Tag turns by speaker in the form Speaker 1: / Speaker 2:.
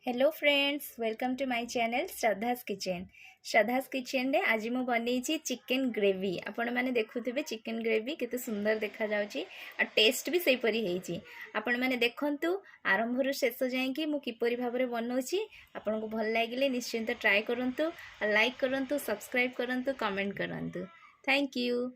Speaker 1: Hello friends, welcome to my channel Shraddha's kitchen. Shraddha's kitchen रे आज मु बनई चिकेन ग्रेवी। आपण माने देखुथिबे चिकेन ग्रेवी केते सुंदर देखा जाउची आ टेस्ट भी सेपरी हेची। आपण माने देखंतु आरंभ रु शेष जाय कि मु किपरि भाबरे बनौची। आपनको भल लागिले निश्चिंत ट्राई करंतु, लाइक करंतु, सब्सक्राइब करंतु, कमेंट करंतु। Thank you.